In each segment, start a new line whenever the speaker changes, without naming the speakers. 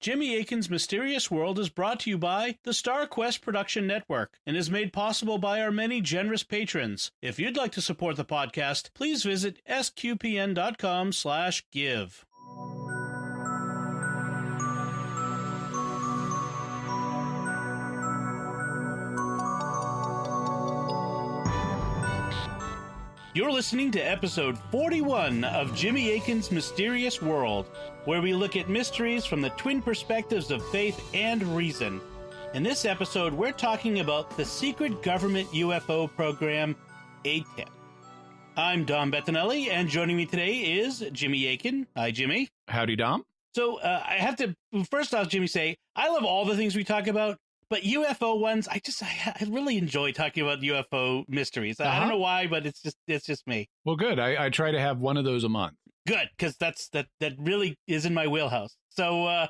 Jimmy Akin's Mysterious World is brought to you by the Star Quest Production Network and is made possible by our many generous patrons. If you'd like to support the podcast, please visit sqpn.com/give. You're listening to episode 41 of Jimmy Akin's Mysterious World, where we look at mysteries from the twin perspectives of faith and reason. In this episode, we're talking about the secret government UFO program, ATIP. I'm Dom Bettinelli, and joining me today is Jimmy Akin. Hi, Jimmy.
Howdy, Dom.
So I have to, first off, Jimmy, say, I love all the things we talk about, but UFO ones, I really enjoy talking about UFO mysteries. I don't know why, but it's just me.
Well, good. I try to have one of those a month.
Good, because that really is in my wheelhouse. So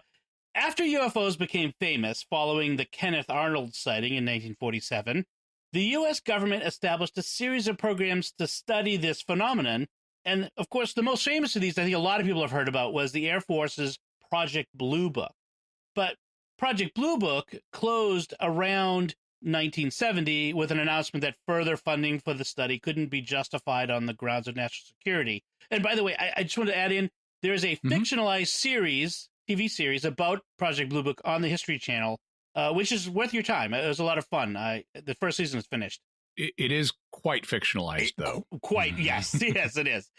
after UFOs became famous following the Kenneth Arnold sighting in 1947, the U.S. government established a series of programs to study this phenomenon. And, of course, the most famous of these, I think a lot of people have heard about, was the Air Force's Project Blue Book. But Project Blue Book closed around 1970 with an announcement that further funding for the study couldn't be justified on the grounds of national security. And by the way, I just want to add in, there is a fictionalized TV series about Project Blue Book on the History Channel, which is worth your time. It was a lot of fun. The first season is finished.
It is quite fictionalized, though.
Quite, yes. Yes, it is.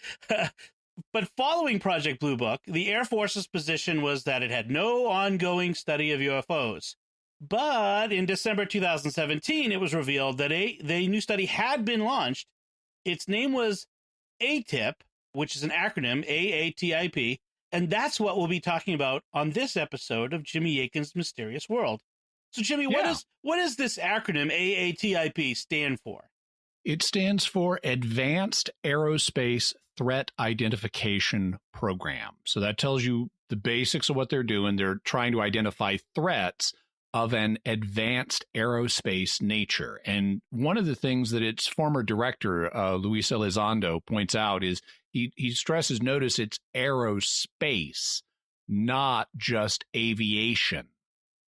But following Project Blue Book, the Air Force's position was that it had no ongoing study of UFOs. But in December 2017, it was revealed that the new study had been launched. Its name was ATIP, which is an acronym, AATIP, and that's what we'll be talking about on this episode of Jimmy Akin's Mysterious World. So, Jimmy, what does this acronym AATIP stand for?
It stands for Advanced Aerospace Threat Identification Program. So that tells you the basics of what they're doing. They're trying to identify threats of an advanced aerospace nature. And one of the things that its former director, Luis Elizondo, points out is he stresses, notice it's aerospace, not just aviation.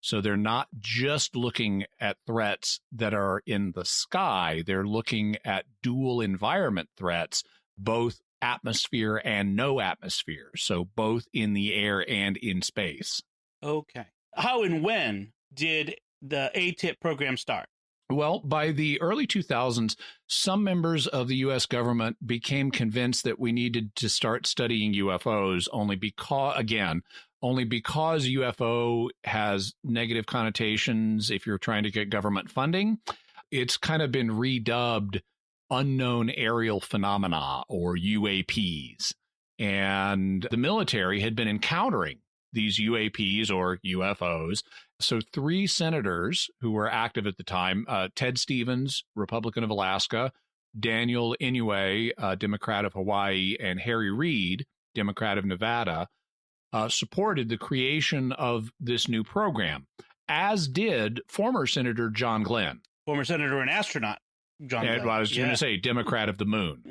So they're not just looking at threats that are in the sky. They're looking at dual environment threats, both atmosphere and no atmosphere. So both in the air and in space.
Okay. How and when did the ATIP program start?
Well, by the early 2000s, some members of the U.S. government became convinced that we needed to start studying UFOs only because UFO has negative connotations if you're trying to get government funding. It's kind of been redubbed unknown aerial phenomena, or UAPs. And the military had been encountering these UAPs or UFOs. So 3 senators who were active at the time, Ted Stevens, Republican of Alaska, Daniel Inouye, Democrat of Hawaii, and Harry Reid, Democrat of Nevada, supported the creation of this new program, as did former Senator John Glenn.
Former senator and astronaut John Glenn.
I was going to say Democrat of the Moon.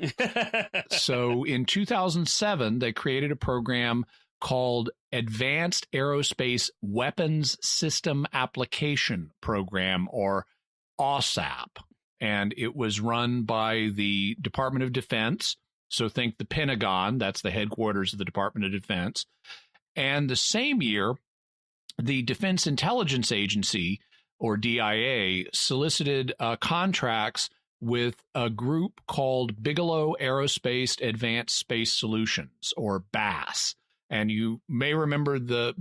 So in 2007, they created a program called Advanced Aerospace Weapons System Application Program, or AWSAP. And it was run by the Department of Defense. So think the Pentagon, that's the headquarters of the Department of Defense. And the same year, the Defense Intelligence Agency, or DIA, solicited contracts with a group called Bigelow Aerospace Advanced Space Solutions, or BASS. And you may remember the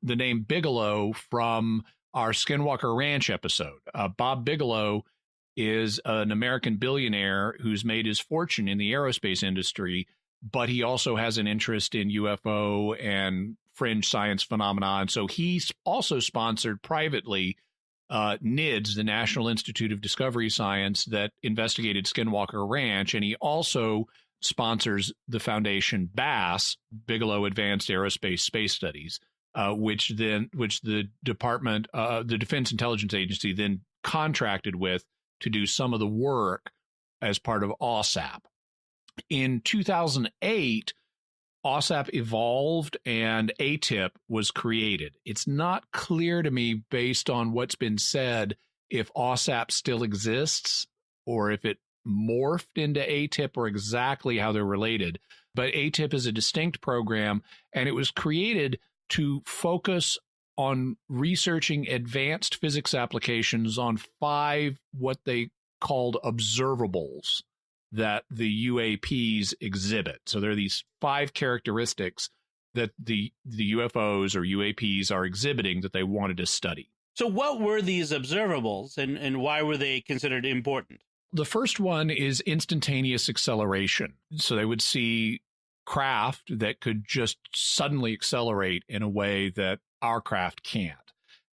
name Bigelow from our Skinwalker Ranch episode. Bob Bigelow is an American billionaire who's made his fortune in the aerospace industry, but he also has an interest in UFO and fringe science phenomena. And so he's also sponsored privately NIDS, the National Institute of Discovery Science, that investigated Skinwalker Ranch. And he also sponsors the foundation BASS, Bigelow Advanced Aerospace Space Studies, which the department, the Defense Intelligence Agency, then contracted with to do some of the work as part of AWSAP. In 2008, OSAP evolved and ATIP was created. It's not clear to me, based on what's been said, if OSAP still exists or if it morphed into ATIP or exactly how they're related. But ATIP is a distinct program, and it was created to focus on researching advanced physics applications on 5 what they called observables that the UAPs exhibit. So there are these 5 characteristics that the UFOs or UAPs are exhibiting that they wanted to study.
So what were these observables, and why were they considered important?
The first one is instantaneous acceleration. So they would see craft that could just suddenly accelerate in a way that our craft can't.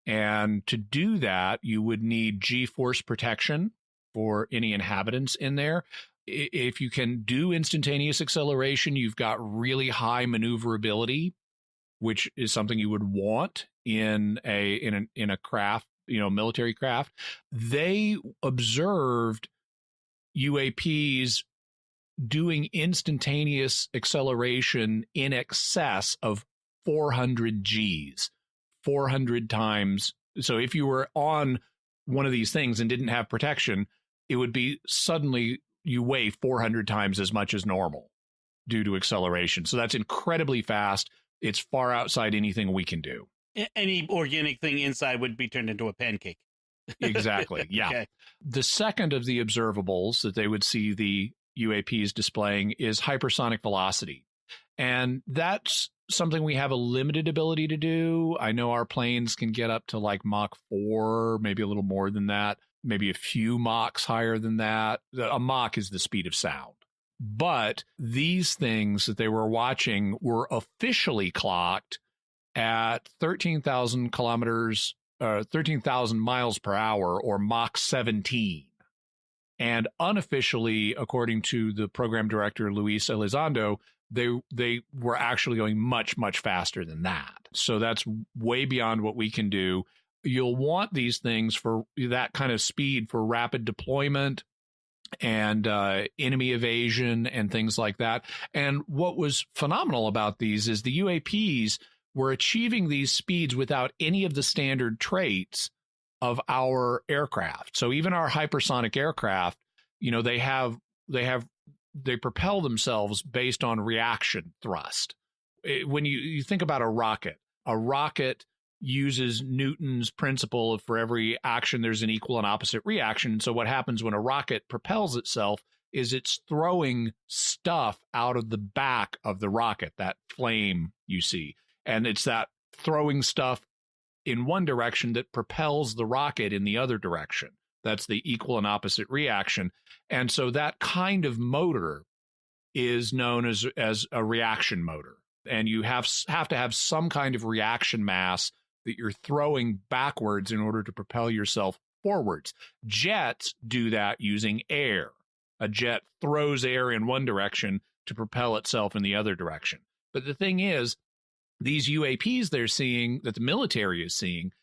And to do that, you would need G-force protection for any inhabitants in there. If you can do instantaneous acceleration, you've got really high maneuverability, which is something you would want in a craft, military craft. They observed UAPs doing instantaneous acceleration in excess of 400 Gs, 400 times. So if you were on one of these things and didn't have protection, it would be suddenly you weigh 400 times as much as normal due to acceleration. So that's incredibly fast. It's far outside anything we can do.
Any organic thing inside would be turned into a pancake.
Exactly. Yeah.
Okay.
The second of the observables that they would see the UAPs displaying is hypersonic velocity. And that's something we have a limited ability to do. I know our planes can get up to like Mach 4, maybe a little more than that, maybe a few Machs higher than that. A Mach is the speed of sound. But these things that they were watching were officially clocked at 13,000 kilometers, 13,000 miles per hour, or Mach 17. And unofficially, according to the program director, Luis Elizondo, they were actually going much, much faster than that. So that's way beyond what we can do. You'll want these things for that kind of speed for rapid deployment and enemy evasion and things like that. And what was phenomenal about these is the UAPs were achieving these speeds without any of the standard traits of our aircraft. So even our hypersonic aircraft, they propel themselves based on reaction thrust. When you think about a rocket uses Newton's principle of for every action, there's an equal and opposite reaction. So what happens when a rocket propels itself is it's throwing stuff out of the back of the rocket, that flame you see. And it's that throwing stuff in one direction that propels the rocket in the other direction. That's the equal and opposite reaction. And so that kind of motor is known as a reaction motor. And you have to have some kind of reaction mass that you're throwing backwards in order to propel yourself forwards. Jets do that using air. A jet throws air in one direction to propel itself in the other direction. But the thing is, these UAPs they're seeing, that the military is seeing,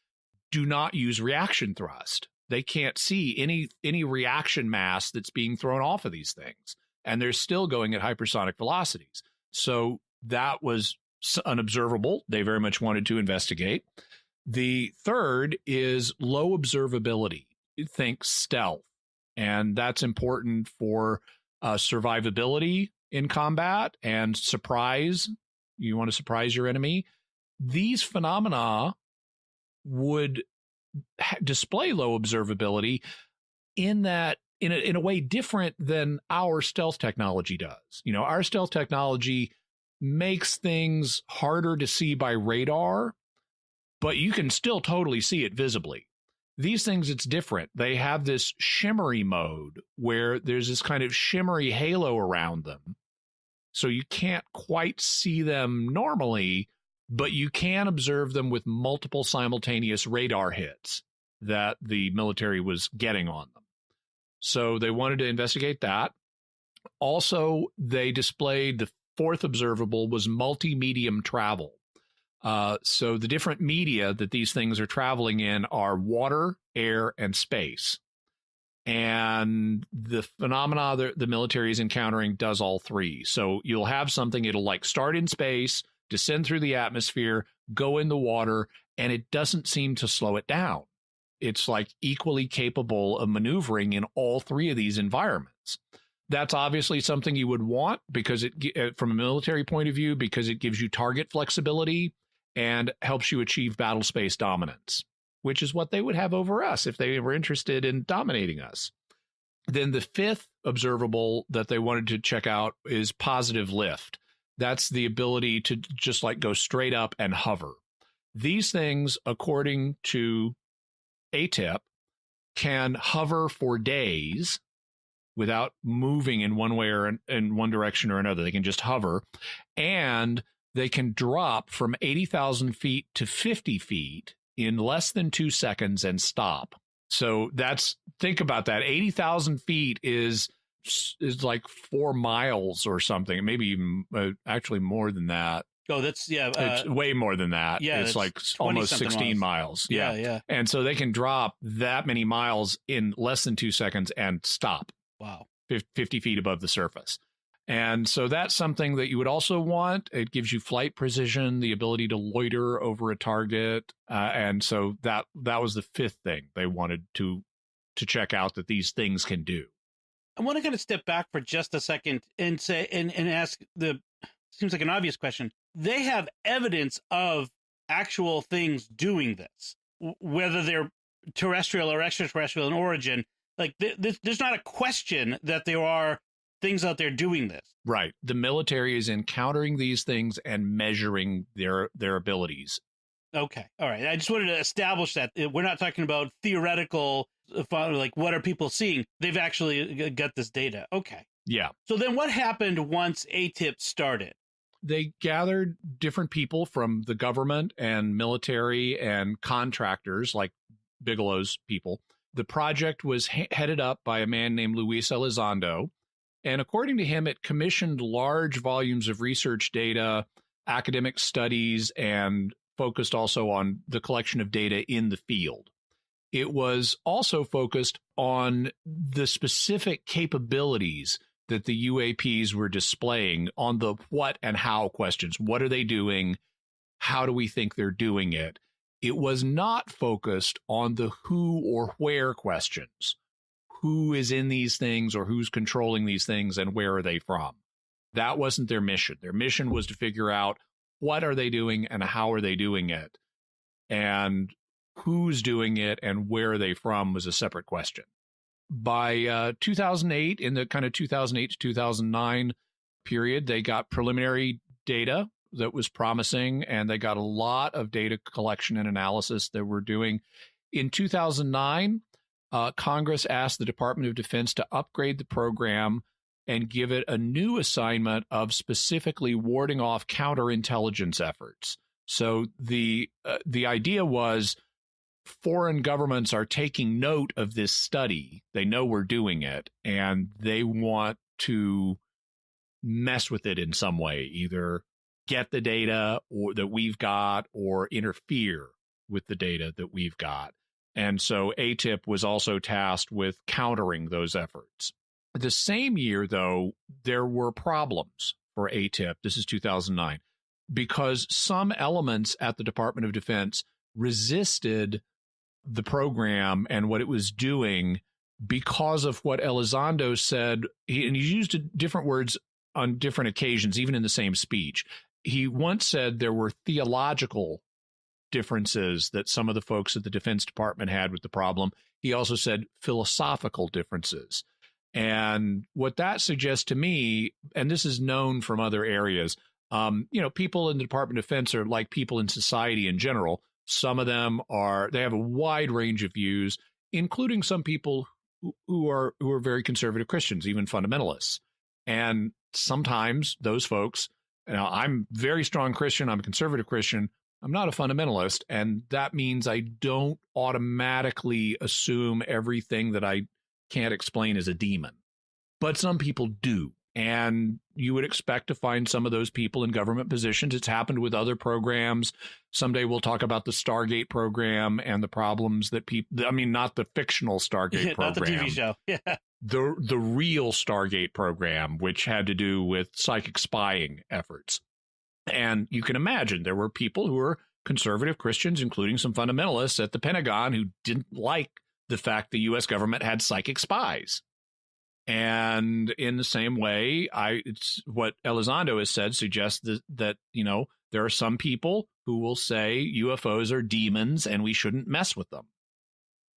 do not use reaction thrust. They can't see any reaction mass that's being thrown off of these things. And they're still going at hypersonic velocities. So that was an observable they very much wanted to investigate. The third is low observability. Think stealth. And that's important for survivability in combat and surprise. You want to surprise your enemy. These phenomena would display low observability in that in a way different than our stealth technology does. Our stealth technology makes things harder to see by radar, but you can still totally see it visibly. These things, it's different. They have this shimmery mode where there's this kind of shimmery halo around them. So you can't quite see them normally, but you can observe them with multiple simultaneous radar hits that the military was getting on them. So they wanted to investigate that. Also, they displayed the fourth observable was multi-medium travel. So the different media that these things are traveling in are water, air, and space. And the phenomena the military is encountering does all three. So you'll have something, it'll like start in space, descend through the atmosphere, go in the water, and it doesn't seem to slow it down. It's like equally capable of maneuvering in all three of these environments. That's obviously something you would want because from a military point of view, because it gives you target flexibility and helps you achieve battle space dominance, which is what they would have over us if they were interested in dominating us. Then the fifth observable that they wanted to check out is positive lift. That's the ability to just like go straight up and hover. These things, according to ATIP, can hover for days without moving in one way or in one direction or another. They can just hover, and they can drop from 80,000 feet to 50 feet in less than 2 seconds and stop. So think about that. 80,000 feet is like 4 miles or something, maybe even actually more than that.
Oh, that's, yeah.
It's way more than that.
Yeah.
It's like almost 16 miles.
Yeah.
And so they can drop that many miles in less than 2 seconds and stop.
Wow.
50 feet above the surface. And so that's something that you would also want. It gives you flight precision, the ability to loiter over a target. And so that was the fifth thing they wanted to check out that these things can do.
I want to kind of step back for just a second and say and ask seems like an obvious question. They have evidence of actual things doing this, whether they're terrestrial or extraterrestrial in origin. Like there's not a question that there are things out there doing this.
Right. The military is encountering these things and measuring their abilities.
Okay. All right. I just wanted to establish that we're not talking about theoretical, like what are people seeing? They've actually got this data. Okay.
Yeah.
So then what happened once ATIP started?
They gathered different people from the government and military and contractors like Bigelow's people. The project was headed up by a man named Luis Elizondo. And according to him, it commissioned large volumes of research data, academic studies, and focused also on the collection of data in the field. It was also focused on the specific capabilities that the UAPs were displaying on the what and how questions. What are they doing? How do we think they're doing it? It was not focused on the who or where questions. Who is in these things or who's controlling these things and where are they from? That wasn't their mission. Their mission was to figure out what are they doing and how are they doing it? And who's doing it and where are they from was a separate question. By 2008, in the kind of 2008 to 2009 period, they got preliminary data that was promising, and they got a lot of data collection and analysis that we're doing. In 2009, Congress asked the Department of Defense to upgrade the program and give it a new assignment of specifically warding off counterintelligence efforts. So the idea was foreign governments are taking note of this study. They know we're doing it, and they want to mess with it in some way, either get the data or that we've got or interfere with the data that we've got. And so ATIP was also tasked with countering those efforts. The same year, though, there were problems for ATIP. This is 2009, because some elements at the Department of Defense resisted the program and what it was doing because of what Elizondo said. And he used different words on different occasions, even in the same speech. He once said there were theological differences that some of the folks at the Defense Department had with the problem. He also said philosophical differences. And what that suggests to me, and this is known from other areas, people in the Department of Defense are like people in society in general. Some of them they have a wide range of views, including some people who are very conservative Christians, even fundamentalists. And sometimes those folks, I'm a very strong Christian, I'm a conservative Christian, I'm not a fundamentalist, and that means I don't automatically assume everything that I can't explain is a demon. But some people do. And you would expect to find some of those people in government positions. It's happened with other programs. Someday we'll talk about the Stargate program and the problems that people, I mean, not the fictional Stargate program.
Not the TV show. Yeah.
The real Stargate program, which had to do with psychic spying efforts. And you can imagine there were people who were conservative Christians, including some fundamentalists at the Pentagon, who didn't like the fact the U.S. government had psychic spies. And in the same way, it's what Elizondo has said suggests that, you know, there are some people who will say UFOs are demons and we shouldn't mess with them.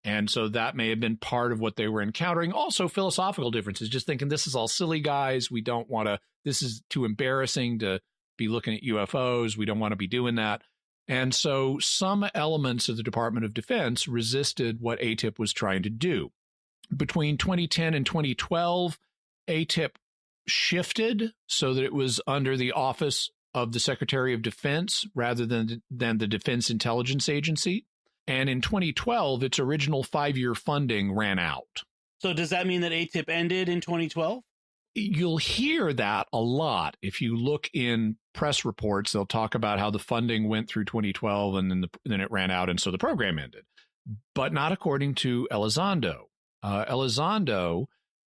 And so that may have been part of what they were encountering. Also, philosophical differences, just thinking this is all silly, guys. We don't want to, this is too embarrassing to be looking at UFOs. We don't want to be doing that. And so some elements of the Department of Defense resisted what ATIP was trying to do. Between 2010 and 2012, ATIP shifted so that it was under the Office of the Secretary of Defense rather than the Defense Intelligence Agency. And in 2012, its original 5-year funding ran out.
So does that mean that ATIP ended in 2012?
You'll hear that a lot. If you look in press reports, they'll talk about how the funding went through 2012 and then it ran out, and so the program ended. But not according to Elizondo. Elizondo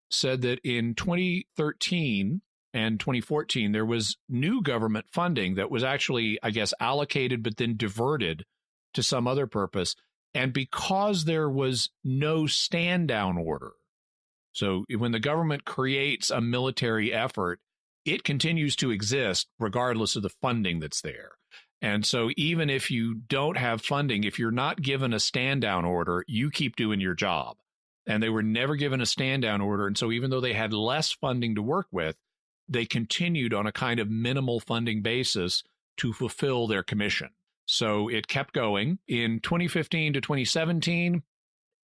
said that in 2013 and 2014, there was new government funding that was actually, I guess, allocated but then diverted to some other purpose. And because there was no stand-down order, so when the government creates a military effort, it continues to exist regardless of the funding that's there. And so even if you don't have funding, if you're not given a stand-down order, you keep doing your job. And they were never given a stand-down order. And so even though they had less funding to work with, they continued on a kind of minimal funding basis to fulfill their commission. So it kept going. In 2015 to 2017,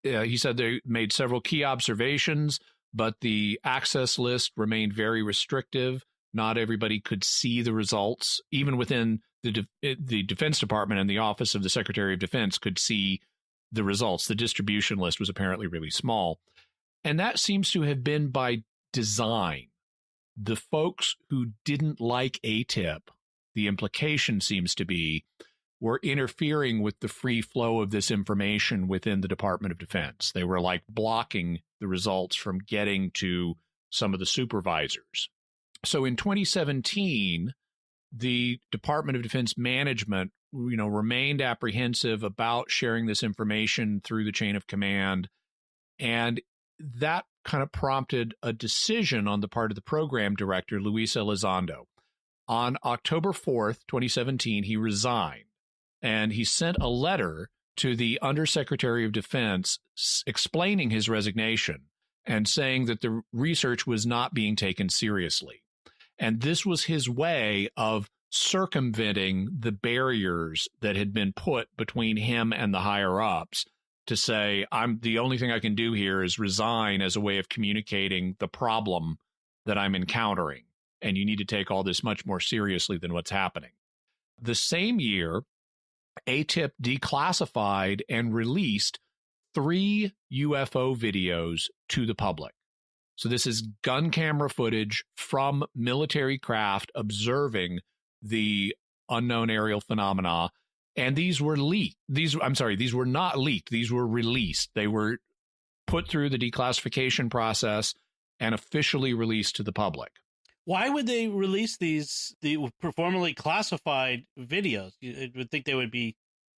he said they made several key observations, but the access list remained very restrictive. Not everybody could see the results. Even within the Defense Department and the Office of the Secretary of Defense could see the results. The distribution list was apparently really small. And that seems to have been by design. The folks who didn't like ATIP, the implication seems to be, were interfering with the free flow of this information within the Department of Defense. They were like blocking the results from getting to some of the supervisors. So in 2017, the Department of Defense management, remained apprehensive about sharing this information through the chain of command. And that kind of prompted a decision on the part of the program director, Luis Elizondo. On October 4th, 2017, he resigned, and he sent a letter to the Undersecretary of Defense explaining his resignation and saying that the research was not being taken seriously. And this was his way of circumventing the barriers that had been put between him and the higher ups to say, the only thing I can do here is resign as a way of communicating the problem that I'm encountering. And you need to take all this much more seriously than what's happening. The same year, ATIP declassified and released 3 UFO videos to the public. So this is gun camera footage from military craft observing the unknown aerial phenomena. And these were leaked. These were not leaked. These were released. They were put through the declassification process and officially released to the public.
Why would they release the formerly classified videos? You would think they would be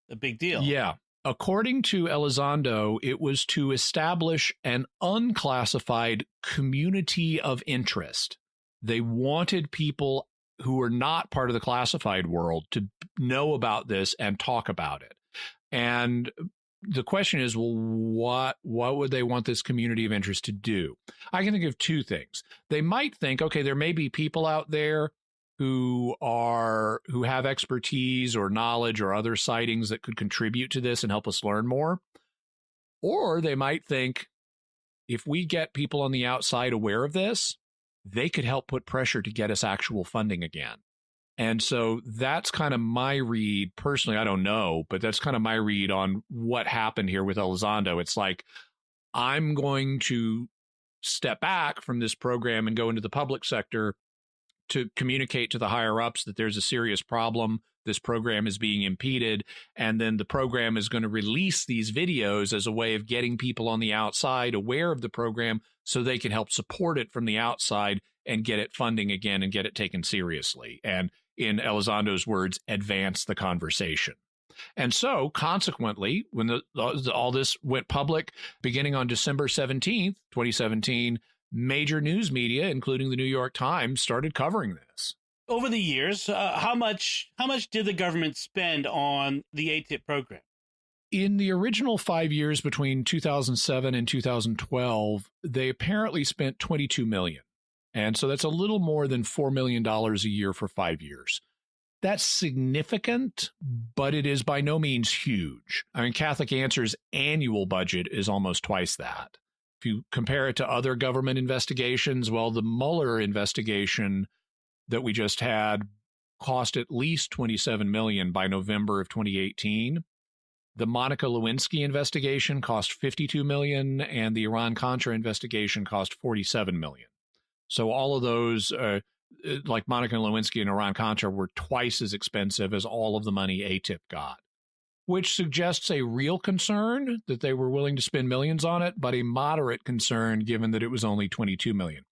a big deal.
Yeah. According to Elizondo, it was to establish an unclassified community of interest. They wanted people who were not part of the classified world to know about this and talk about it. And the question is, well, what would they want this community of interest to do? I can think of 2 things. They might think, okay, there may be people out there who have expertise or knowledge or other sightings that could contribute to this and help us learn more. Or they might think, if we get people on the outside aware of this, they could help put pressure to get us actual funding again. And so that's kind of my read. Personally, I don't know, but that's kind of my read on what happened here with Elizondo. It's like, I'm going to step back from this program and go into the public sector to communicate to the higher ups that there's a serious problem. This program is being impeded. And then the program is going to release these videos as a way of getting people on the outside aware of the program so they can help support it from the outside and get it funding again and get it taken seriously. And in Elizondo's words, advance the conversation. And so, consequently, when all this went public, beginning on December 17th, 2017, major news media, including the New York Times, started covering this.
Over the years, how much did the government spend on the ATIP program?
In the original 5 years between 2007 and 2012, they apparently spent $22 million. And so that's a little more than $4 million a year for 5 years. That's significant, but it is by no means huge. I mean, Catholic Answer's annual budget is almost twice that. If you compare it to other government investigations, well, the Mueller investigation that we just had cost at least $27 million by November of 2018. The Monica Lewinsky investigation cost $52 million, and the Iran-Contra investigation cost $47 million. So all of those, like Monica Lewinsky and Iran-Contra, were twice as expensive as all of the money ATIP got, which suggests a real concern that they were willing to spend millions on it, but a moderate concern given that it was only $22 million.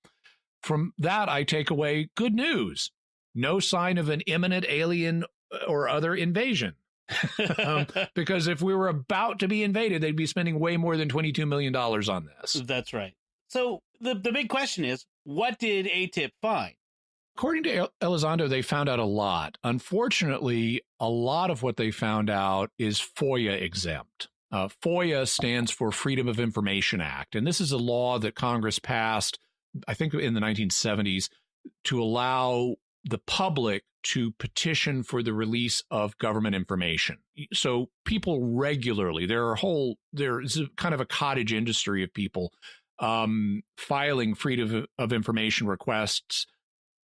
From that, I take away good news. No sign of an imminent alien or other invasion. Because if we were about to be invaded, they'd be spending way more than $22 million on this.
That's right. So the big question is, what did ATIP find?
According to Elizondo, they found out a lot. Unfortunately, a lot of what they found out is FOIA exempt. FOIA stands for Freedom of Information Act. And this is a law that Congress passed, I think in the 1970s, to allow the public to petition for the release of government information. So people regularly, there's kind of a cottage industry of people filing freedom of information requests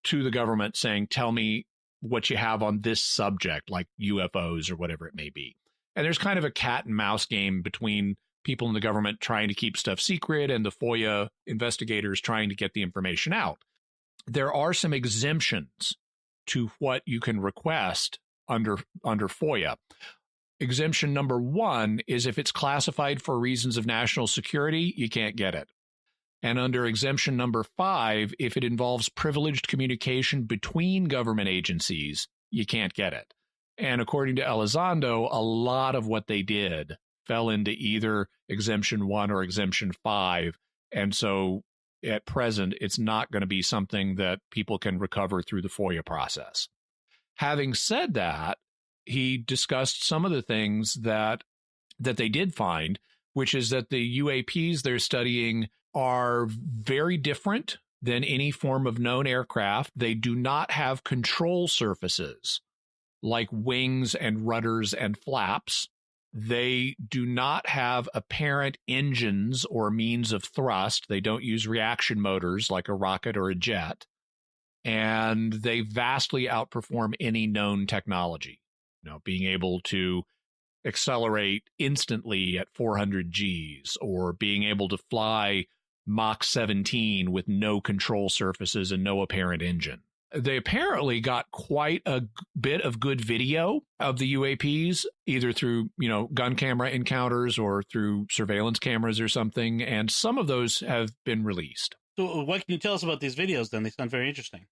to the government saying, tell me what you have on this subject, like UFOs or whatever it may be. And there's kind of a cat and mouse game between people in the government trying to keep stuff secret and the FOIA investigators trying to get the information out. There are some exemptions to what you can request under FOIA. Exemption number one is if it's classified for reasons of national security, you can't get it. And under exemption number 5, if it involves privileged communication between government agencies, you can't get it. And according to Elizondo, a lot of what they did fell into either exemption 1 or exemption 5. And so at present, it's not going to be something that people can recover through the FOIA process. Having said that, he discussed some of the things that they did find, which is that the UAPs they're studying are very different than any form of known aircraft. They do not have control surfaces like wings and rudders and flaps. They do not have apparent engines or means of thrust. They don't use reaction motors like a rocket or a jet. And they vastly outperform any known technology. You know, being able to accelerate instantly at 400 Gs or being able to fly Mach 17 with no control surfaces and no apparent engine. They apparently got quite a bit of good video of the UAPs, either through, gun camera encounters or through surveillance cameras or something. And some of those have been released.
So what can you tell us about these videos then? They sound very interesting.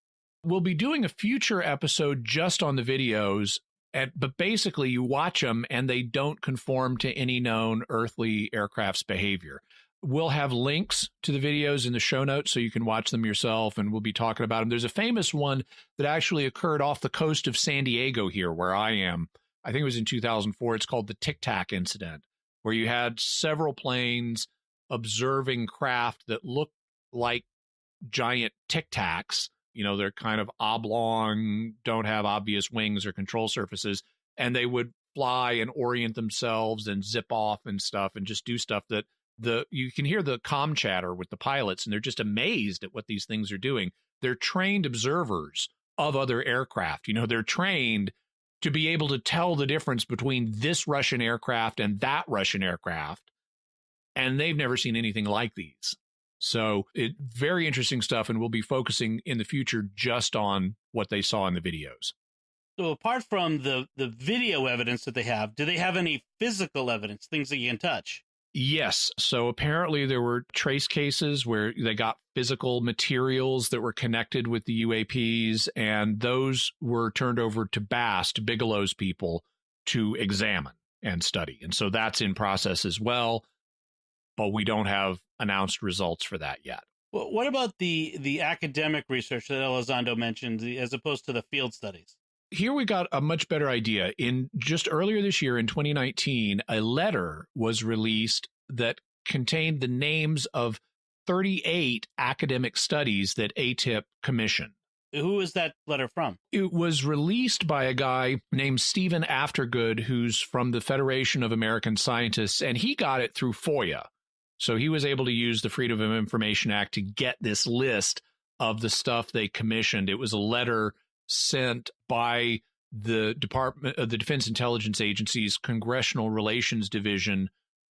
We'll be doing a future episode just on the videos, but basically you watch them and they don't conform to any known earthly aircraft's behavior. We'll have links to the videos in the show notes so you can watch them yourself, and we'll be talking about them. There's a famous one that actually occurred off the coast of San Diego here where I am. I think it was in 2004. It's called the Tic Tac incident, where you had several planes observing craft that looked like giant Tic Tacs. They're kind of oblong, don't have obvious wings or control surfaces, and they would fly and orient themselves and zip off and stuff and just do stuff that you can hear the comm chatter with the pilots, and they're just amazed at what these things are doing. They're trained observers of other aircraft. They're trained to be able to tell the difference between this Russian aircraft and that Russian aircraft, and they've never seen anything like these. So very interesting stuff, and we'll be focusing in the future just on what they saw in the videos.
So apart from the video evidence that they have, do they have any physical evidence, things that you can touch?
Yes. So apparently there were trace cases where they got physical materials that were connected with the UAPs, and those were turned over to BAST, Bigelow's people, to examine and study. And so that's in process as well, but we don't have announced results for that yet.
Well, what about the academic research that Elizondo mentioned as opposed to the field studies?
Here we got a much better idea. In just earlier this year, in 2019, a letter was released that contained the names of 38 academic studies that ATIP commissioned.
Who is that letter from?
It was released by a guy named Stephen Aftergood, who's from the Federation of American Scientists, and he got it through FOIA. So he was able to use the Freedom of Information Act to get this list of the stuff they commissioned. It was a letter sent by the Department of the Defense Intelligence Agency's Congressional Relations Division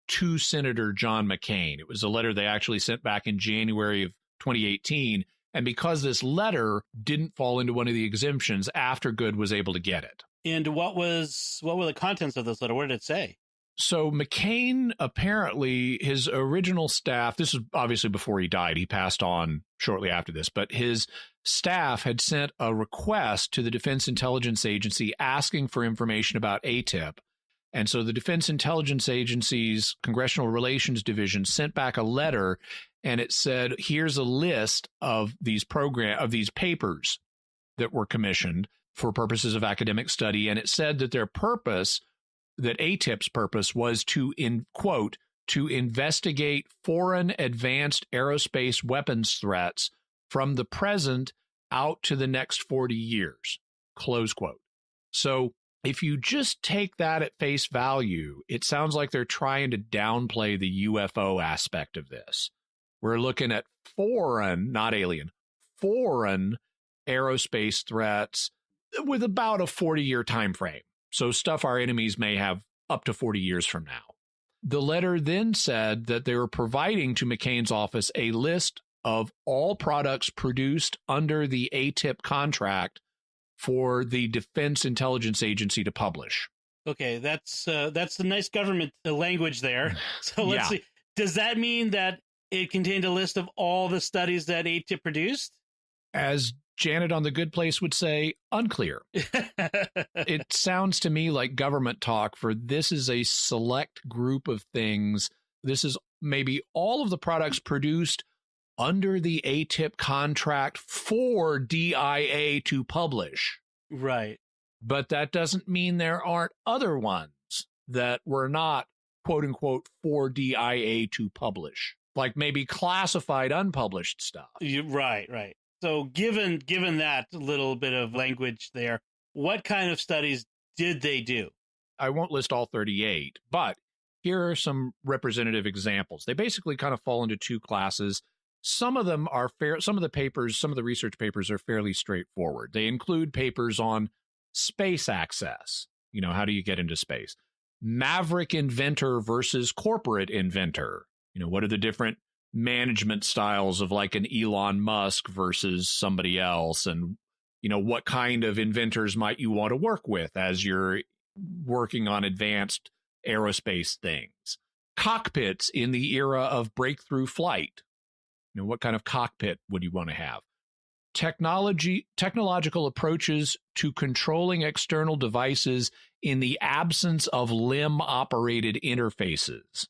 to Senator John McCain. It was a letter they actually sent back in January of 2018. And because this letter didn't fall into one of the exemptions, Aftergood was able to get it.
And what were the contents of this letter? What did it say?
So McCain, apparently, his original staff, this was obviously before he died, he passed on shortly after this, but his staff had sent a request to the Defense Intelligence Agency asking for information about ATIP. And so the Defense Intelligence Agency's Congressional Relations Division sent back a letter, and it said, here's a list of these papers that were commissioned for purposes of academic study. And it said that that ATIP's purpose was to investigate foreign advanced aerospace weapons threats from the present out to the next 40 years, close quote. So if you just take that at face value, it sounds like they're trying to downplay the UFO aspect of this. We're looking at foreign, not alien, foreign aerospace threats with about a 40-year time frame. So stuff our enemies may have up to 40 years from now. The letter then said that they were providing to McCain's office a list of all products produced under the ATIP contract for the Defense Intelligence Agency to publish.
Okay, that's the nice government language there. So let's see. Does that mean that it contained a list of all the studies that ATIP produced?
As Janet on The Good Place would say, unclear. It sounds to me like government talk for this is a select group of things. This is maybe all of the products produced under the ATIP contract for DIA to publish.
Right.
But that doesn't mean there aren't other ones that were not, quote unquote, for DIA to publish, like maybe classified unpublished stuff.
Right. So given that little bit of language there, what kind of studies did they do?
I won't list all 38, but here are some representative examples. They basically kind of fall into two classes. Some of them are fair. Some of the research papers are fairly straightforward. They include papers on space access. How do you get into space? Maverick inventor versus corporate inventor. What are the different management styles of like an Elon Musk versus somebody else? And, what kind of inventors might you want to work with as you're working on advanced aerospace things? Cockpits in the era of breakthrough flight. What kind of cockpit would you want to have? Technological approaches to controlling external devices in the absence of limb-operated interfaces.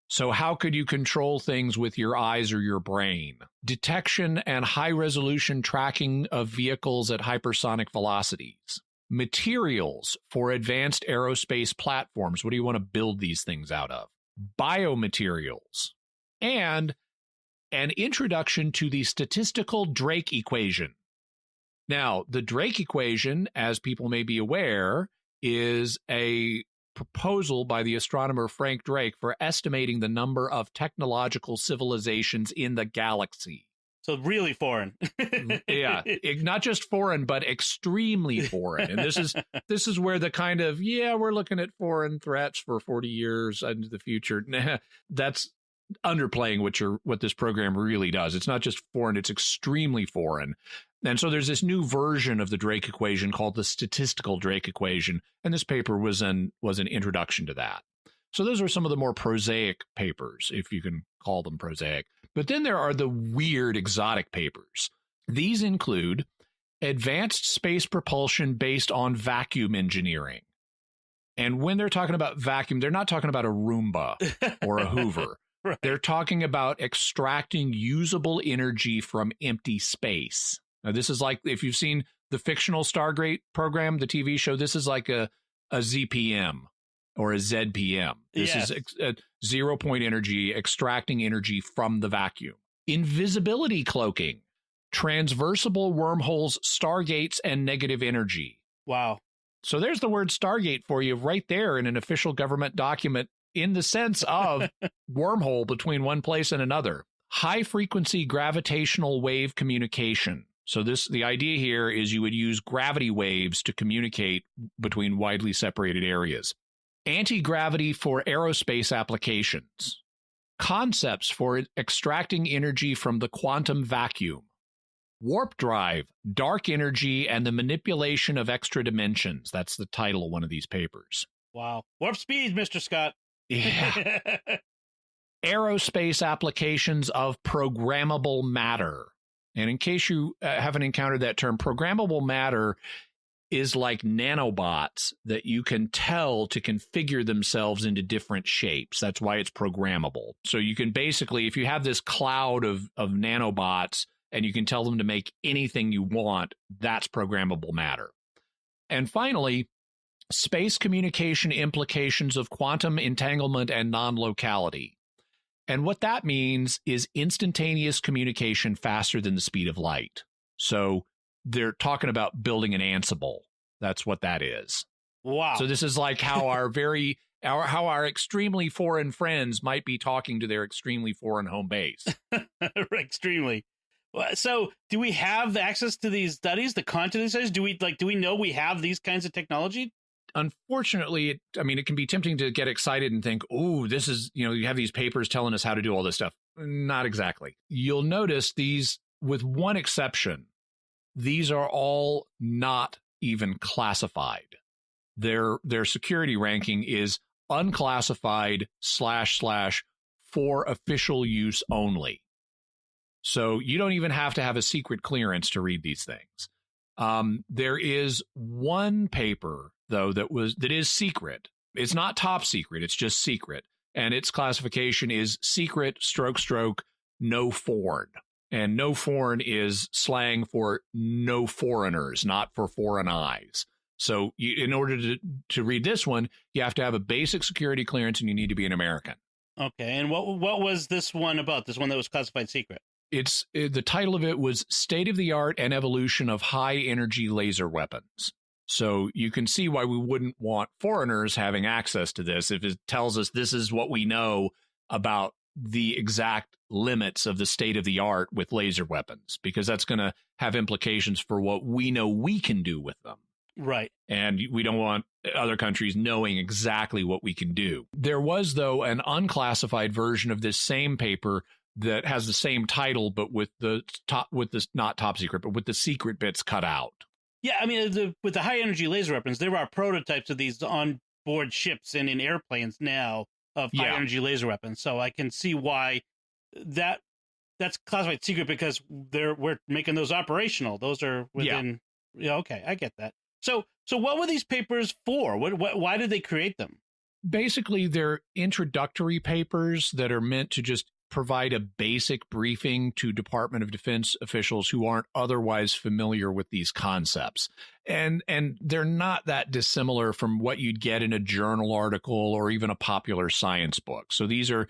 So how could you control things with your eyes or your brain? Detection and high-resolution tracking of vehicles at hypersonic velocities. Materials for advanced aerospace platforms. What do you want to build these things out of? Biomaterials. And an introduction to the statistical Drake equation. Now, the Drake equation, as people may be aware, is a proposal by the astronomer Frank Drake for estimating the number of technological civilizations in the galaxy.
So really foreign.
Yeah, not just foreign, but extremely foreign. And this is where the kind of, we're looking at foreign threats for 40 years into the future. That's underplaying what this program really does. It's not just foreign, it's extremely foreign. And so there's this new version of the Drake equation called the statistical Drake equation, and this paper was an introduction to that. So those are some of the more prosaic papers, if you can call them prosaic. But then there are the weird exotic papers. These include advanced space propulsion based on vacuum engineering. And when they're talking about vacuum, they're not talking about a Roomba or a Hoover.
Right.
They're talking about extracting usable energy from empty space. Now, this is like, if you've seen the fictional Stargate program, the TV show, this is like a ZPM or a ZPM. This
Yes.
is a 0-point energy, extracting energy from the vacuum. Invisibility cloaking, transversible wormholes, stargates, and negative energy.
Wow.
So there's the word Stargate for you right there in an official government document in the sense of wormhole between one place and another. High frequency gravitational wave communication. So the idea here is you would use gravity waves to communicate between widely separated areas. Anti-gravity for aerospace applications. Concepts for extracting energy from the quantum vacuum. Warp drive, dark energy, and the manipulation of extra dimensions. That's the title of one of these papers.
Wow. Warp speed, Mr. Scott.
Yeah. Aerospace applications of programmable matter. And in case you haven't encountered that term, programmable matter is like nanobots that you can tell to configure themselves into different shapes. That's why it's programmable. So you can basically, if you have this cloud of nanobots and you can tell them to make anything you want, that's programmable matter. And finally, space communication implications of quantum entanglement and non-locality. And what that means is instantaneous communication faster than the speed of light. So they're talking about building an Ansible. That's what that is.
Wow.
So this is like how our extremely foreign friends might be talking to their extremely foreign home base.
Extremely. So do we have access to these studies, the content of these studies? Do we know we have these kinds of technology?
Unfortunately, it can be tempting to get excited and think, oh, this is, you have these papers telling us how to do all this stuff. Not exactly. You'll notice these, with one exception, these are all not even classified. Their security ranking is unclassified / for official use only. So you don't even have to have a secret clearance to read these things. There is one paper, though, that is secret. It's not top secret. It's just secret. And its classification is secret / no foreign. And no foreign is slang for no foreigners, not for foreign eyes. So in order to read this one, you have to have a basic security clearance and you need to be an American.
Okay. And what was this one about, this one that was classified secret?
The title of it was State of the Art and Evolution of High Energy Laser Weapons. So you can see why we wouldn't want foreigners having access to this if it tells us this is what we know about the exact limits of the state of the art with laser weapons, because that's going to have implications for what we know we can do with them.
Right.
And we don't want other countries knowing exactly what we can do. There was, though, an unclassified version of this same paper that has the same title, but with not top secret, but with the secret bits cut out.
Yeah, with the high energy laser weapons, there are prototypes of these on board ships and in airplanes now of high energy laser weapons. So I can see why that's classified secret, because we're making those operational. Those are within. Yeah, okay, I get that. So what were these papers for? Why did they create them?
Basically, they're introductory papers that are meant to just provide a basic briefing to Department of Defense officials who aren't otherwise familiar with these concepts. And they're not that dissimilar from what you'd get in a journal article or even a popular science book. So these are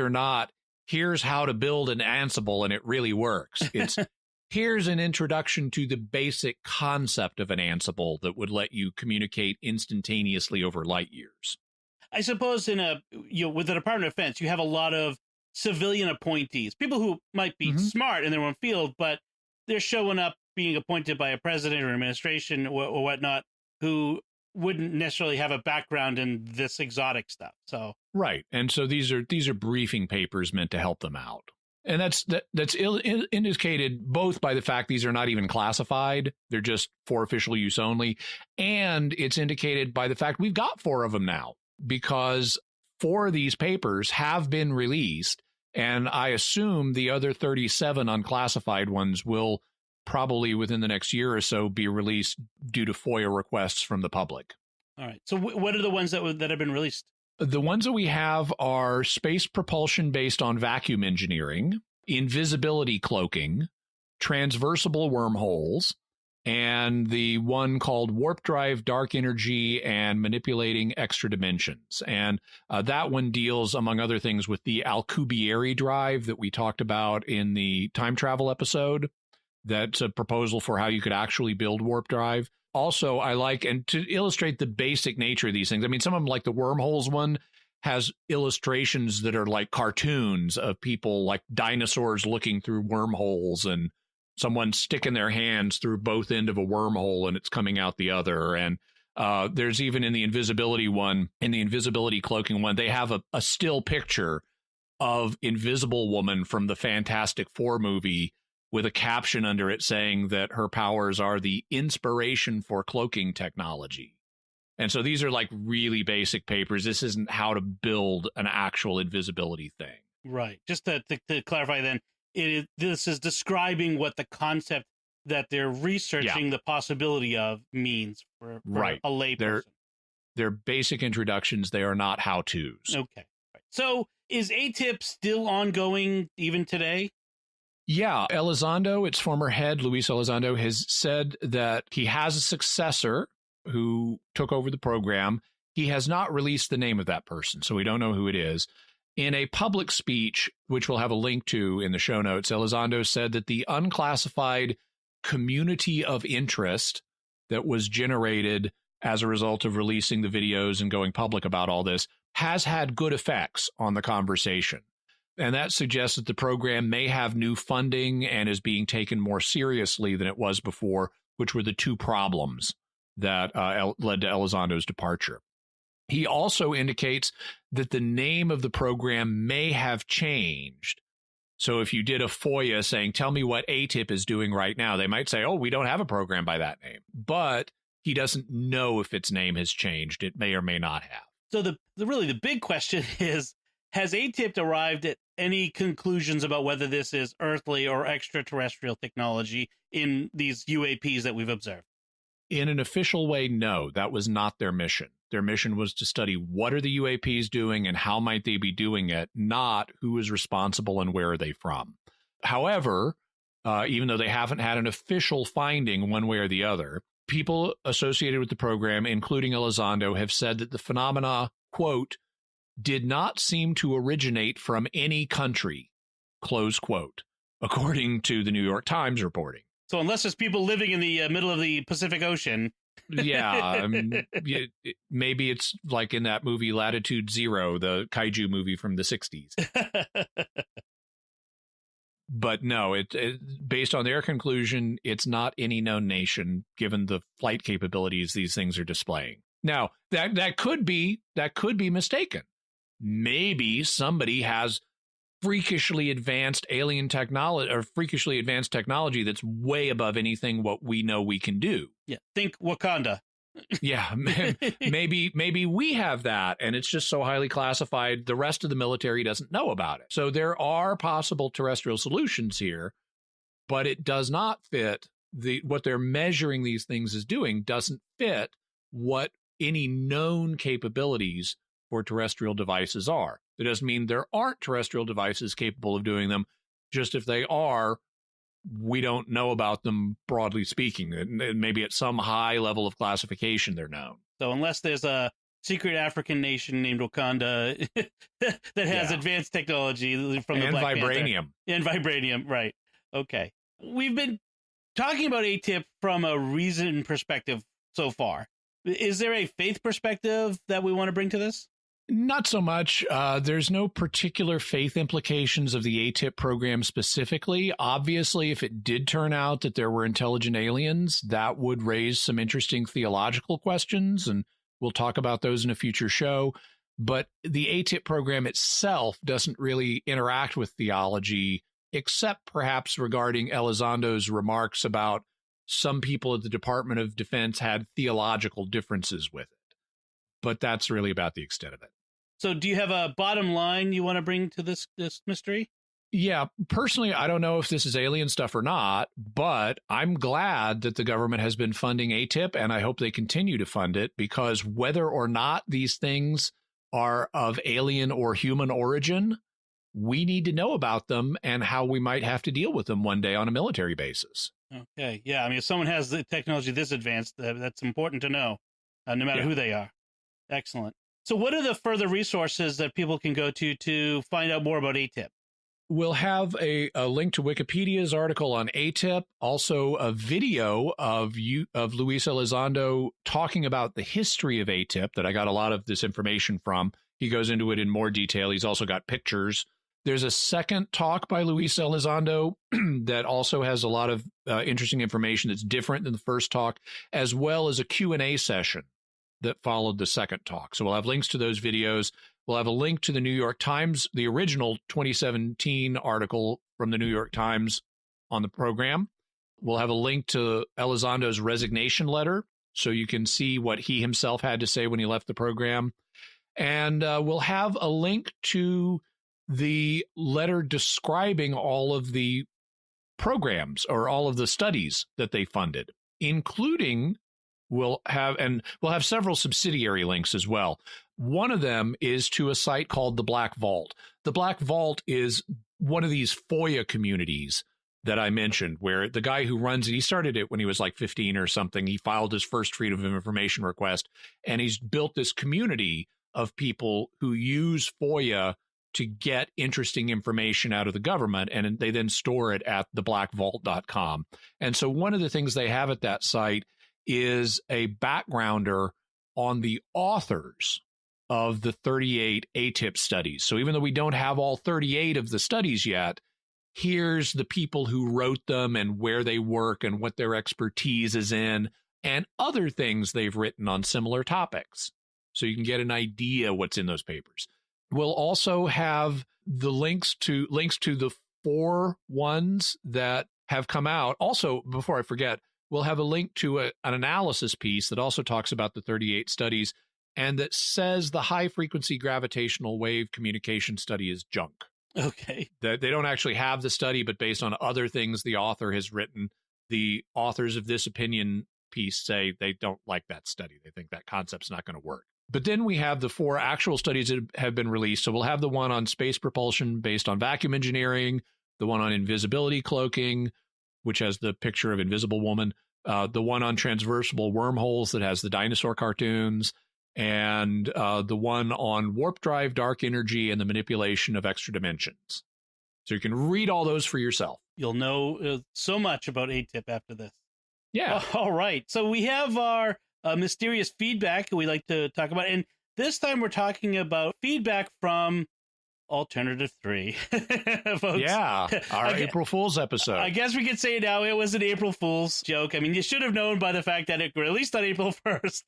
not, here's how to build an Ansible and it really works. It's here's an introduction to the basic concept of an Ansible that would let you communicate instantaneously over light years.
I suppose with the Department of Defense, you have a lot of civilian appointees, people who might be smart in their own field, but they're showing up being appointed by a president or administration or whatnot, who wouldn't necessarily have a background in this exotic stuff. So
right, and so these are briefing papers meant to help them out. And that's indicated both by the fact these are not even classified. They're just for official use only. And it's indicated by the fact we've got 4 of them now, because 4 of these papers have been released. And I assume the other 37 unclassified ones will probably within the next year or so be released due to FOIA requests from the public.
All right. So what are the ones that have been released?
The ones that we have are space propulsion based on vacuum engineering, invisibility cloaking, transversible wormholes, and the one called warp drive, dark energy, and manipulating extra dimensions. And that one deals, among other things, with the Alcubierre drive that we talked about in the time travel episode. That's a proposal for how you could actually build warp drive. Also, I like, and to illustrate the basic nature of these things, I mean, some of them, like the wormholes one, has illustrations that are like cartoons of people like dinosaurs looking through wormholes and someone sticking their hands through both end of a wormhole and it's coming out the other. And there's even in the invisibility one, in the invisibility cloaking one, they have a still picture of Invisible Woman from the Fantastic Four movie with a caption under it saying that her powers are the inspiration for cloaking technology. And so these are like really basic papers. This isn't how to build an actual invisibility thing.
Right. Just to clarify then, this is describing what the concept that they're researching the possibility of means for
right.
a layperson.
They're basic introductions. They are not how-tos.
Okay. Right. So is ATIP still ongoing even today?
Yeah, Elizondo, its former head, Luis Elizondo, has said that he has a successor who took over the program. He has not released the name of that person, so we don't know who it is. In a public speech, which we'll have a link to in the show notes, Elizondo said that the unclassified community of interest that was generated as a result of releasing the videos and going public about all this has had good effects on the conversation. And that suggests that the program may have new funding and is being taken more seriously than it was before, which were the 2 problems that led to Elizondo's departure. He also indicates that the name of the program may have changed. So if you did a FOIA saying, tell me what ATIP is doing right now, they might say, oh, we don't have a program by that name. But he doesn't know if its name has changed. It may or may not have.
So the big question is, has ATIP arrived at any conclusions about whether this is earthly or extraterrestrial technology in these UAPs that we've observed?
In an official way, no, that was not their mission. Their mission was to study what are the UAPs doing and how might they be doing it, not who is responsible and where are they from. However, even though they haven't had an official finding one way or the other, people associated with the program, including Elizondo, have said that the phenomena, quote, did not seem to originate from any country, close quote, according to the New York Times reporting.
So unless there's people living in the middle of the Pacific Ocean.
Yeah, I mean, maybe it's like in that movie Latitude Zero, the kaiju movie from the 60s. But no, based on their conclusion, it's not any known nation, given the flight capabilities these things are displaying. Now, that could be mistaken. Maybe somebody has freakishly advanced alien technology or freakishly advanced technology that's way above anything what we know we can do.
Yeah, think Wakanda.
Yeah, maybe we have that, and it's just so highly classified, the rest of the military doesn't know about it. So there are possible terrestrial solutions here, but it does not fit what they're measuring these things as doing doesn't fit what any known capabilities for terrestrial devices are. That doesn't mean there aren't terrestrial devices capable of doing them. Just if they are, we don't know about them, broadly speaking. Maybe at some high level of classification they're known.
So unless there's a secret African nation named Wakanda that has advanced technology from the Black
vibranium.
Panther. And vibranium, right. Okay. We've been talking about ATIP from a reason perspective so far. Is there a faith perspective that we want to bring to this?
Not so much. There's no particular faith implications of the ATIP program specifically. Obviously, if it did turn out that there were intelligent aliens, that would raise some interesting theological questions, and we'll talk about those in a future show. But the ATIP program itself doesn't really interact with theology, except perhaps regarding Elizondo's remarks about some people at the Department of Defense had theological differences with it. But that's really about the extent of it.
So do you have a bottom line you want to bring to this mystery?
Yeah, personally, I don't know if this is alien stuff or not, but I'm glad that the government has been funding ATIP, and I hope they continue to fund it, because whether or not these things are of alien or human origin, we need to know about them and how we might have to deal with them one day on a military basis.
Okay. Yeah. I mean, if someone has the technology this advanced, that's important to know, no matter who they are. Excellent. So what are the further resources that people can go to find out more about ATIP?
We'll have a link to Wikipedia's article on ATIP, also a video of Luis Elizondo talking about the history of ATIP that I got a lot of this information from. He goes into it in more detail. He's also got pictures. There's a second talk by Luis Elizondo that also has a lot of interesting information that's different than the first talk, as well as a Q&A session that followed the second talk. So we'll have links to those videos. We'll have a link to the New York Times, the original 2017 article from the New York Times on the program. We'll have a link to Elizondo's resignation letter, so you can see what he himself had to say when he left the program. And we'll have a link to the letter describing all of the programs or all of the studies that they funded, including we'll have several subsidiary links as well. One of them is to a site called the Black Vault. The Black Vault is one of these FOIA communities that I mentioned, where the guy who runs it, he started it when he was like 15 or something. He filed his first Freedom of Information request, and he's built this community of people who use FOIA to get interesting information out of the government, and they then store it at theblackvault.com. And so one of the things they have at that site is a backgrounder on the authors of the 38 ATIP studies. So even though we don't have all 38 of the studies yet, here's the people who wrote them and where they work and what their expertise is in and other things they've written on similar topics. So you can get an idea what's in those papers. We'll also have the links to the 4 ones that have come out. Also, before I forget, we'll have a link to an analysis piece that also talks about the 38 studies and that says the high-frequency gravitational wave communication study is junk.
Okay.
That they don't actually have the study, but based on other things the author has written, the authors of this opinion piece say they don't like that study. They think that concept's not going to work. But then we have the 4 actual studies that have been released. So we'll have the one on space propulsion based on vacuum engineering, the one on invisibility cloaking, which has the picture of Invisible Woman, the one on transversal wormholes that has the dinosaur cartoons, and the one on warp drive, dark energy, and the manipulation of extra dimensions. So you can read all those for yourself.
You'll know so much about ATIP after this.
Yeah.
All right. So we have our mysterious feedback we like to talk about. And this time we're talking about feedback from Alternative 3. Folks.
Yeah, our April Fool's episode.
I guess we could say now it was an April Fool's joke. I mean, you should have known by the fact that it released on April 1st.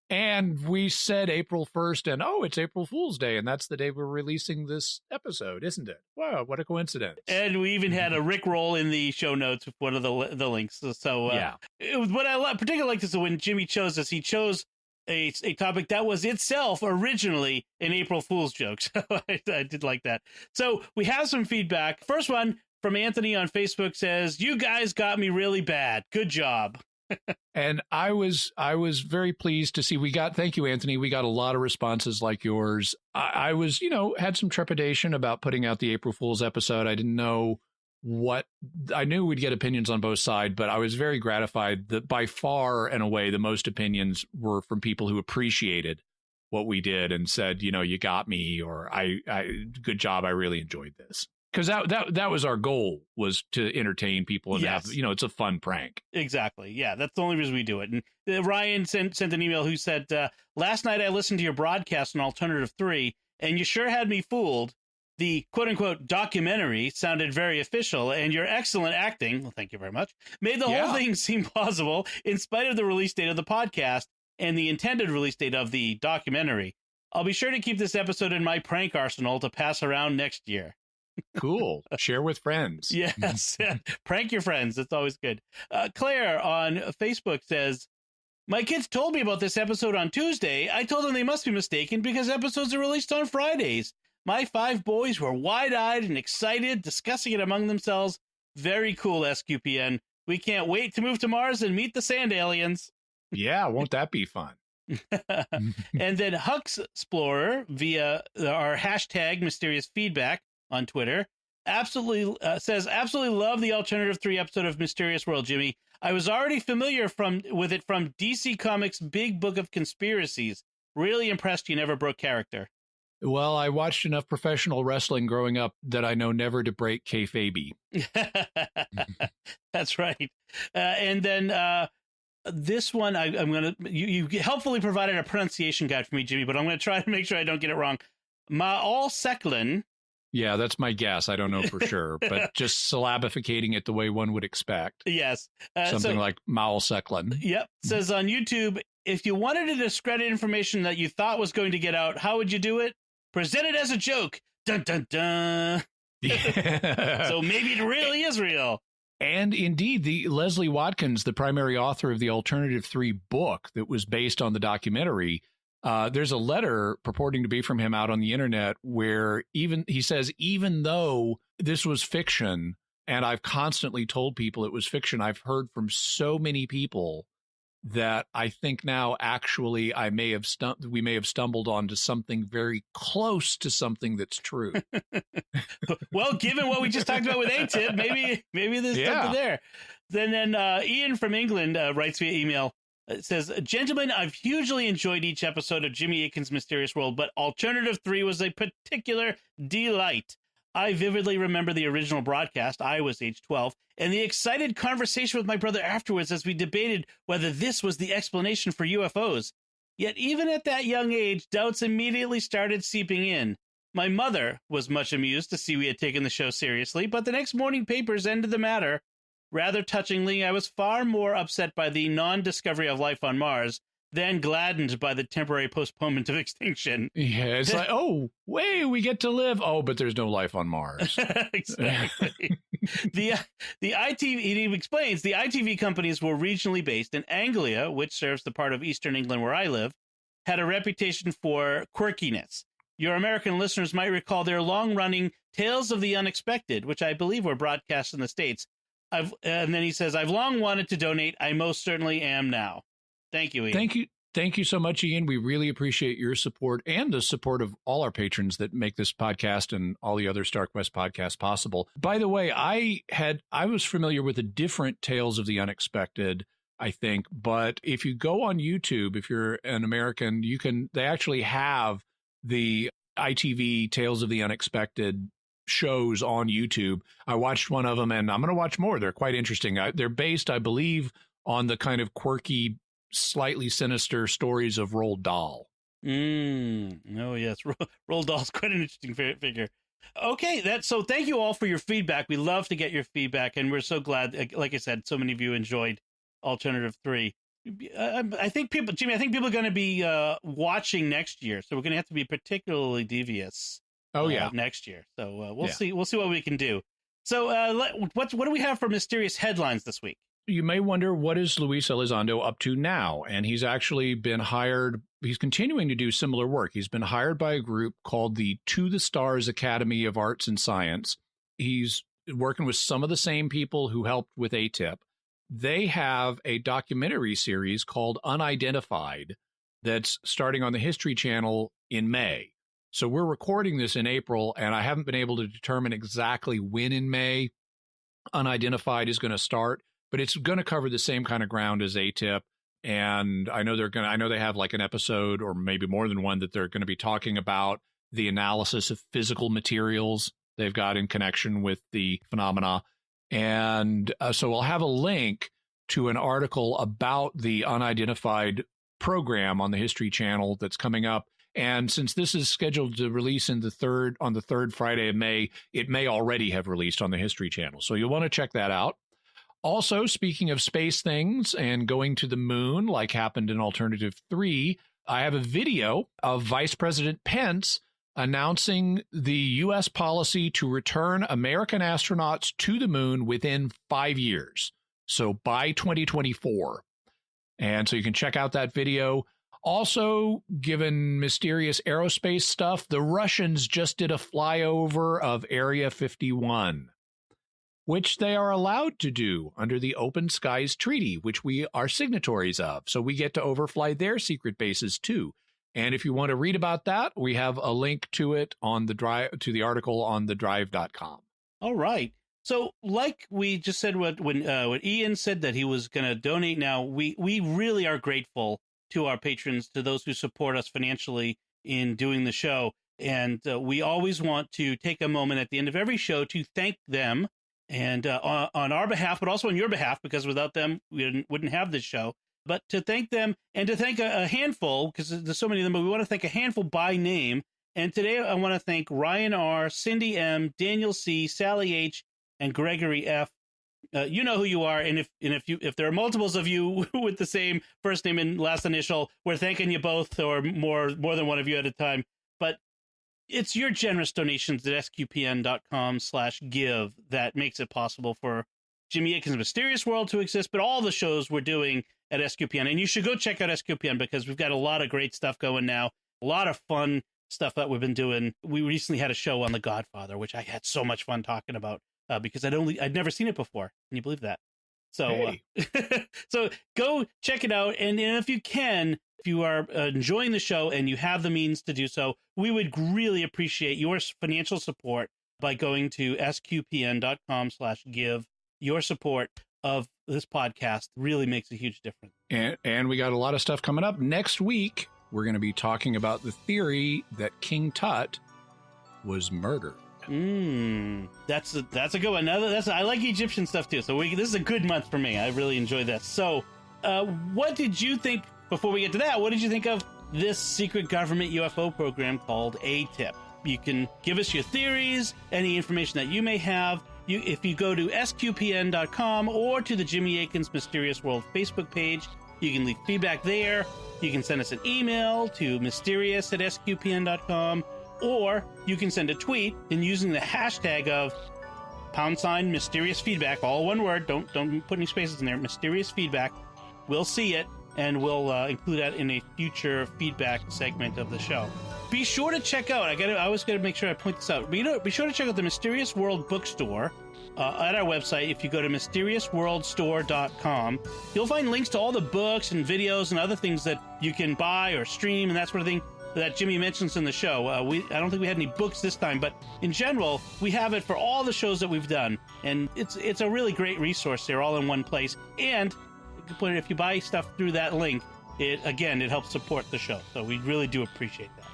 And we said April 1st, and it's April Fool's Day, and that's the day we're releasing this episode, isn't it? Wow, what a coincidence.
And we even had a Rickroll in the show notes with one of the links. So
yeah.
It was what I particularly liked is when Jimmy chose this, he chose a topic that was itself originally an April Fool's joke. So I did like that. So we have some feedback. First one from Anthony on Facebook says, "You guys got me really bad. Good job."
And I was very pleased to see thank you, Anthony. We got a lot of responses like yours. I was, had some trepidation about putting out the April Fool's episode. I didn't know I knew we'd get opinions on both sides, but I was very gratified that by far and away, the most opinions were from people who appreciated what we did and said, you got me, or I good job. I really enjoyed this. Because that was our goal, was to entertain people and
Yes.
have, it's a fun prank.
Exactly. Yeah, that's the only reason we do it. And Ryan sent an email who said, last night I listened to your broadcast on Alternative 3, and you sure had me fooled. The quote-unquote documentary sounded very official, and your excellent acting, well, thank you very much, made the whole thing seem plausible in spite of the release date of the podcast and the intended release date of the documentary. I'll be sure to keep this episode in my prank arsenal to pass around next year.
Cool. Share with friends.
Yes. Prank your friends. It's always good. Claire on Facebook says, my kids told me about this episode on Tuesday. I told them they must be mistaken because episodes are released on Fridays. My 5 boys were wide-eyed and excited, discussing it among themselves. Very cool, SQPN. We can't wait to move to Mars and meet the sand aliens.
Yeah, won't that be fun?
And then Hux Explorer via our hashtag mysterious feedback on Twitter absolutely love the Alternative 3 episode of Mysterious World, Jimmy. I was already familiar with it from DC Comics' Big Book of Conspiracies. Really impressed you never broke character.
Well, I watched enough professional wrestling growing up that I know never to break kayfabe.
That's right. And then this one, I'm going to, you helpfully provided a pronunciation guide for me, Jimmy, but I'm going to try to make sure I don't get it wrong. Ma'al Seclin.
Yeah, that's my guess. I don't know for sure, but just syllabificating it the way one would expect.
Yes.
Something like Ma'al Seclin.
Yep. Says on YouTube, if you wanted to discredit information that you thought was going to get out, how would you do it? Present it as a joke. Dun, dun, dun. So maybe it really is real.
And indeed, the Leslie Watkins, the primary author of the Alternative 3 book that was based on the documentary, there's a letter purporting to be from him out on the internet where he says, even though this was fiction, and I've constantly told people it was fiction, I've heard from so many people that I think now actually we may have stumbled onto something very close to something that's true.
Well, given what we just talked about with ATIP, maybe there's something there. Then Ian from England writes via email. It says, gentlemen, I've hugely enjoyed each episode of Jimmy Akin's Mysterious World, but Alternative 3 was a particular delight. I vividly remember the original broadcast, I was age 12, and the excited conversation with my brother afterwards as we debated whether this was the explanation for UFOs. Yet even at that young age, doubts immediately started seeping in. My mother was much amused to see we had taken the show seriously, but the next morning papers ended the matter. Rather touchingly, I was far more upset by the non-discovery of life on Mars than gladdened by the temporary postponement of extinction.
Yeah, it's like, oh, we get to live. Oh, but there's no life on Mars.
Exactly. The ITV, he explains, the ITV companies were regionally based, and Anglia, which serves the part of eastern England where I live, had a reputation for quirkiness. Your American listeners might recall their long-running Tales of the Unexpected, which I believe were broadcast in the States. And then he says, I've long wanted to donate. I most certainly am now. Thank you, Ian.
Thank you so much, Ian. We really appreciate your support and the support of all our patrons that make this podcast and all the other StarQuest podcasts possible. By the way, I was familiar with a different Tales of the Unexpected, I think, but if you go on YouTube, if you're an American, they actually have the ITV Tales of the Unexpected shows on YouTube. I watched one of them and I'm going to watch more. They're quite interesting. They're based, I believe, on the kind of quirky, slightly sinister stories of Roald Dahl.
Oh, yes. Roald Dahl's quite an interesting figure. Okay, so thank you all for your feedback. We love to get your feedback, and we're so glad, like I said, so many of you enjoyed Alternative 3. I think people are going to be watching next year, so we're going to have to be particularly devious. Next year. So we'll see what we can do. So what do we have for mysterious headlines this week?
You may wonder, what is Luis Elizondo up to now? And he's actually been hired. He's continuing to do similar work. He's been hired by a group called the To the Stars Academy of Arts and Science. He's working with some of the same people who helped with ATIP. They have a documentary series called Unidentified that's starting on the History Channel in May. So we're recording this in April, and I haven't been able to determine exactly when in May Unidentified is going to start, but it's going to cover the same kind of ground as ATIP. And I know they have like an episode or maybe more than one that they're going to be talking about the analysis of physical materials they've got in connection with the phenomena. And so we'll have a link to an article about the unidentified program on the History Channel that's coming up. And since this is scheduled to release on the third Friday of May, it may already have released on the History Channel. So you'll want to check that out. Also, speaking of space things and going to the moon, like happened in Alternative 3, I have a video of Vice President Pence announcing the U.S. policy to return American astronauts to the moon within 5 years. So by 2024. And so you can check out that video. Also, given mysterious aerospace stuff, the Russians just did a flyover of Area 51, which they are allowed to do under the Open Skies Treaty, which we are signatories of. So we get to overfly their secret bases too. And if you want to read about that, we have a link to it on the drive, to the article on thedrive.com.
All right. So like we just said, when Ian said that he was going to donate now, we really are grateful to our patrons, to those who support us financially in doing the show. And we always want to take a moment at the end of every show to thank them, and on our behalf, but also on your behalf, because without them, we wouldn't have this show. But to thank them and to thank a handful, because there's so many of them, but we want to thank a handful by name. And today I want to thank Ryan R., Cindy M., Daniel C., Sally H., and Gregory F. You know who you are, and if there are multiples of you with the same first name and last initial, we're thanking you both, or more than one of you at a time. But it's your generous donations at sqpn.com/give that makes it possible for Jimmy Akin's Mysterious World to exist, but all the shows we're doing at SQPN. And you should go check out SQPN, because we've got a lot of great stuff going now, a lot of fun stuff that we've been doing. We recently had a show on The Godfather, which I had so much fun talking about. Because I'd never seen it before. Can you believe that? So,
hey.
So go check it out. And if you can, if you are enjoying the show and you have the means to do so, we would really appreciate your financial support by going to sqpn.com/give. Your support of this podcast really makes a huge difference.
And we got a lot of stuff coming up. Next week, we're going to be talking about the theory that King Tut was murdered.
That's a good one. I like Egyptian stuff too. So this is a good month for me. I really enjoy this. So, what did you think, before we get to that, what did you think of this secret government UFO program called ATIP? You can give us your theories, any information that you may have. If you go to sqpn.com or to the Jimmy Akin's Mysterious World Facebook page, you can leave feedback there. You can send us an email to mysterious@sqpn.com. Or you can send a tweet and using the hashtag of #mysterious feedback, all one word. Don't put any spaces in there. Mysterious feedback. We'll see it, and we'll include that in a future feedback segment of the show. Be sure to check out. I always got to make sure I point this out. Be sure to check out the Mysterious World bookstore at our website. If you go to mysteriousworldstore.com, you'll find links to all the books and videos and other things that you can buy or stream and that sort of thing that Jimmy mentions in the show. I don't think we had any books this time, but in general, we have it for all the shows that we've done, and it's a really great resource there, all in one place. And if you buy stuff through that link, it helps support the show, so we really do appreciate that.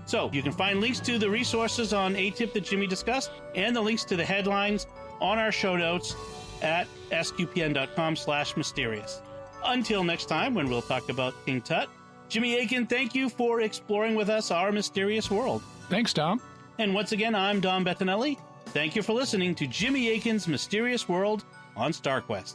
So you can find links to the resources on ATIP that Jimmy discussed, and the links to the headlines on our show notes at sqpn.com/mysterious. Until next time, when we'll talk about King Tut, Jimmy Akin, thank you for exploring with us our mysterious world.
Thanks, Dom.
And once again, I'm Dom Bettinelli. Thank you for listening to Jimmy Akin's Mysterious World on StarQuest.